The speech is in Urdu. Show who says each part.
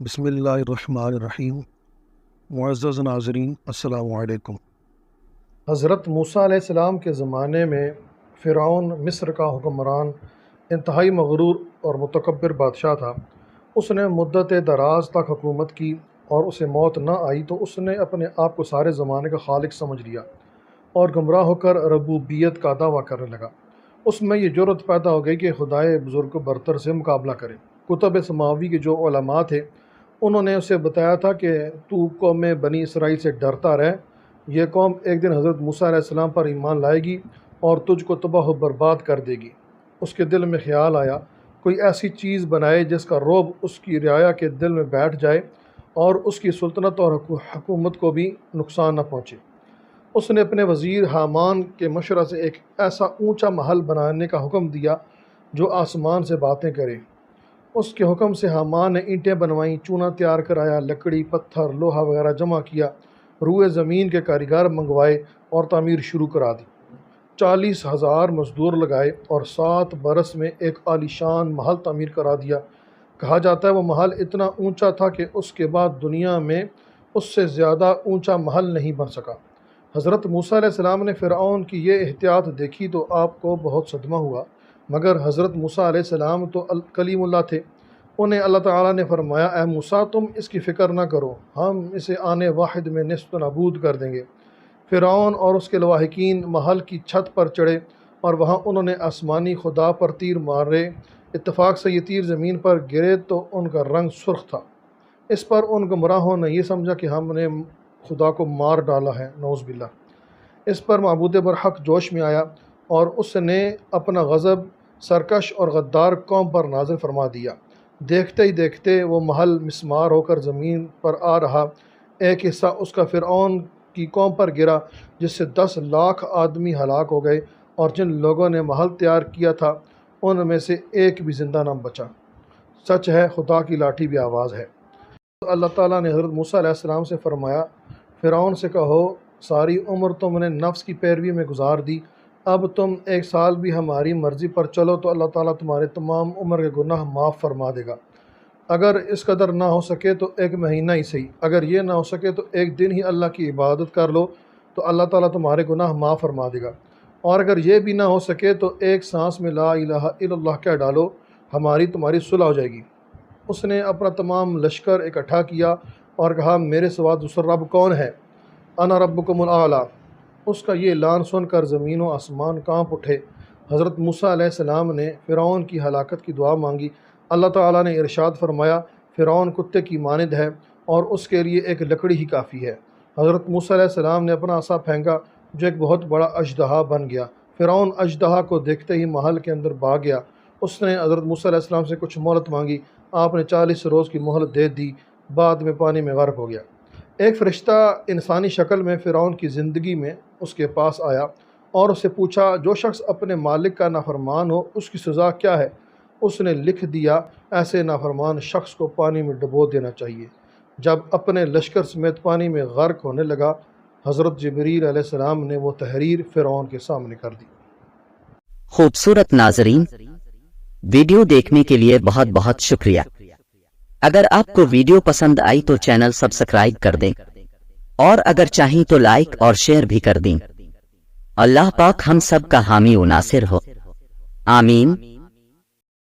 Speaker 1: بسم اللہ الرحمن الرحیم۔ معزز ناظرین السلام علیکم۔
Speaker 2: حضرت موسیٰ علیہ السلام کے زمانے میں فرعون مصر کا حکمران انتہائی مغرور اور متکبر بادشاہ تھا۔ اس نے مدت دراز تک حکومت کی اور اسے موت نہ آئی تو اس نے اپنے آپ کو سارے زمانے کا خالق سمجھ لیا اور گمراہ ہو کر ربوبیت کا دعویٰ کرنے لگا۔ اس میں یہ جرأت پیدا ہو گئی کہ خدائے بزرگ برتر سے مقابلہ کرے۔ کتب سماوی کے جو علماء تھے انہوں نے اسے بتایا تھا کہ تو قوم بنی اسرائیل سے ڈرتا رہ، یہ قوم ایک دن حضرت موسیٰ علیہ السلام پر ایمان لائے گی اور تجھ کو تباہ و برباد کر دے گی۔ اس کے دل میں خیال آیا کوئی ایسی چیز بنائے جس کا رعب اس کی رعایا کے دل میں بیٹھ جائے اور اس کی سلطنت اور حکومت کو بھی نقصان نہ پہنچے۔ اس نے اپنے وزیر حامان کے مشورہ سے ایک ایسا اونچا محل بنانے کا حکم دیا جو آسمان سے باتیں کرے۔ اس کے حکم سے حامان نے اینٹیں بنوائیں، چونا تیار کرایا، لکڑی، پتھر، لوہا وغیرہ جمع کیا، روئے زمین کے کاریگر منگوائے اور تعمیر شروع کرا دی۔ 40,000 مزدور لگائے اور 7 برس میں ایک عالیشان محل تعمیر کرا دیا۔ کہا جاتا ہے وہ محل اتنا اونچا تھا کہ اس کے بعد دنیا میں اس سے زیادہ اونچا محل نہیں بن سکا۔ حضرت موسیٰ علیہ السلام نے فرعون کی یہ احتیاط دیکھی تو آپ کو بہت صدمہ ہوا، مگر حضرت موسیٰ علیہ السلام تو کلیم اللہ تھے۔ انہیں اللہ تعالیٰ نے فرمایا، اے موسیٰ تم اس کی فکر نہ کرو، ہم اسے آنے واحد میں نیست و نابود کر دیں گے۔ فرعون اور اس کے لواحقین محل کی چھت پر چڑھے اور وہاں انہوں نے آسمانی خدا پر تیر مارے۔ اتفاق سے یہ تیر زمین پر گرے تو ان کا رنگ سرخ تھا۔ اس پر ان گمراہوں نے یہ سمجھا کہ ہم نے خدا کو مار ڈالا ہے، نعوذ باللہ۔ اس پر معبود برحق جوش میں آیا اور اس نے اپنا غضب سرکش اور غدار قوم پر نازل فرما دیا۔ دیکھتے ہی دیکھتے وہ محل مسمار ہو کر زمین پر آ رہا۔ ایک حصہ اس کا فرعون کی قوم پر گرا جس سے 10 لاکھ آدمی ہلاک ہو گئے، اور جن لوگوں نے محل تیار کیا تھا ان میں سے ایک بھی زندہ نہ بچا۔ سچ ہے خدا کی لاٹھی بھی آواز ہے۔ اللہ تعالیٰ نے حضرت موسیٰ علیہ السلام سے فرمایا، فرعون سے کہو ساری عمر تم نے نفس کی پیروی میں گزار دی، اب تم 1 سال بھی ہماری مرضی پر چلو تو اللہ تعالیٰ تمہارے تمام عمر کے گناہ معاف فرما دے گا۔ اگر اس قدر نہ ہو سکے تو 1 مہینہ ہی صحیح، اگر یہ نہ ہو سکے تو 1 دن ہی اللہ کی عبادت کر لو تو اللہ تعالیٰ تمہارے گناہ معاف فرما دے گا، اور اگر یہ بھی نہ ہو سکے تو 1 سانس میں لا الہ الا اللہ کہہ ڈالو، ہماری تمہاری صلح ہو جائے گی۔ اس نے اپنا تمام لشکر اکٹھا کیا اور کہا، میرے سوا دوسرا رب کون ہے؟ انا ربکم الاعلیٰ۔ اس کا یہ اعلان سن کر زمین و آسمان کانپ اٹھے۔ حضرت موسیٰ علیہ السلام نے فرعون کی ہلاکت کی دعا مانگی۔ اللہ تعالیٰ نے ارشاد فرمایا، فرعون کتے کی مانند ہے اور اس کے لیے ایک لکڑی ہی کافی ہے۔ حضرت موسیٰ علیہ السلام نے اپنا عصا پھینکا جو ایک بہت بڑا اژدہا بن گیا۔ فرعون اژدہا کو دیکھتے ہی محل کے اندر بھاگ گیا۔ اس نے حضرت موسیٰ علیہ السلام سے کچھ مہلت مانگی، آپ نے 40 روز کی مہلت دے دی، بعد میں پانی میں غرق ہو گیا۔ ایک فرشتہ انسانی شکل میں فرعون کی زندگی میں اس کے پاس آیا اور اس سے پوچھا، جو شخص اپنے مالک کا نافرمان ہو اس کی سزا کیا ہے؟ اس نے لکھ دیا، ایسے نافرمان شخص کو پانی میں ڈبو دینا چاہیے۔ جب اپنے لشکر سمیت پانی میں غرق ہونے لگا، حضرت جبریل علیہ السلام نے وہ تحریر فرعون کے سامنے کر دی۔
Speaker 3: خوبصورت ناظرین، ویڈیو دیکھنے کے لیے بہت بہت شکریہ۔ اگر آپ کو ویڈیو پسند آئی تو چینل سبسکرائب کر دیں، اور اگر چاہیں تو لائک اور شیئر بھی کر دیں۔ اللہ پاک ہم سب کا حامی و ناصر ہو، آمین۔